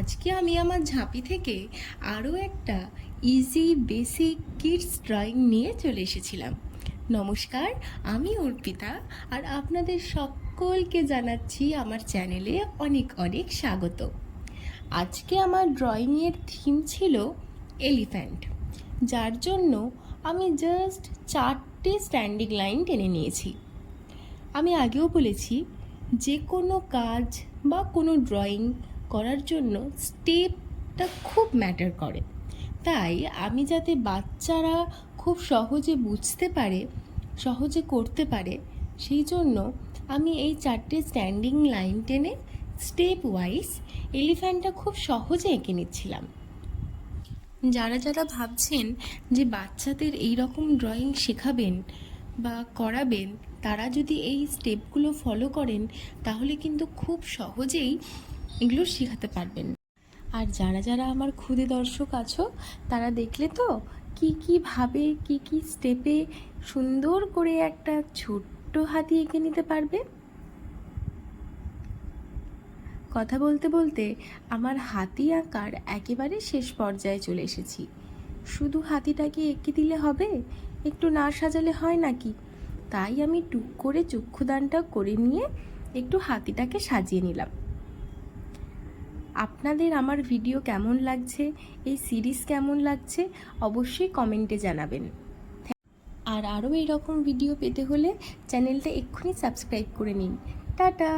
আজকে আমি আমার ঝাঁপি থেকে আরও একটা ইজি বেসিক কিডস ড্রয়িং নিয়ে চলে এসেছিলাম। নমস্কার, আমি অর্পিতা, আর আপনাদের সকলকে জানাচ্ছি আমার চ্যানেলে অনেক অনেক স্বাগত। আজকে আমার ড্রয়িংয়ের থিম ছিল এলিফ্যান্ট, যার জন্য আমি জাস্ট 4টে স্ট্যান্ডিং লাইন টেনে নিয়েছি। আমি আগেও বলেছি, যে কোনো কাজ বা কোনো ড্রয়িং করার জন্য স্টেপটা খুব ম্যাটার করে। তাই আমি যাতে বাচ্চারা খুব সহজে বুঝতে পারে, সহজে করতে পারে, সেই জন্য আমি এই 4টে স্ট্যান্ডিং লাইন টেনে স্টেপ ওয়াইজ এলিফ্যান্টটা খুব সহজে এঁকে নিচ্ছিলাম। যারা যারা ভাবছেন যে বাচ্চাদের এই রকম ড্রয়িং শেখাবেন বা করাবেন, তারা যদি এই স্টেপগুলো ফলো করেন তাহলে কিন্তু খুব সহজেই এগুলো শেখাতে পারবেন। আর যারা যারা আমার ক্ষুদে দর্শক আছো, তারা দেখলে তো কীভাবে কী স্টেপে সুন্দর করে একটা ছোট্ট হাতি এঁকে নিতে পারবে। কথা বলতে বলতে আমার হাতি আঁকার একেবারে শেষ পর্যায়ে চলে এসেছি। শুধু হাতিটাকে এঁকে দিলে হবে? একটু না সাজালে হয় নাকি? তাই আমি টুক করে চক্ষুদানটা করে নিয়ে একটু হাতিটাকে সাজিয়ে নিলাম। আপনাদের আমার ভিডিও কেমন লাগছে, এই সিরিজ কেমন লাগছে, অবশ্যই কমেন্টে জানাবেন। আর আরও এরকম ভিডিও পেতে হলে চ্যানেলটা এক্ষুনি সাবস্ক্রাইব করে নিন। টাটা।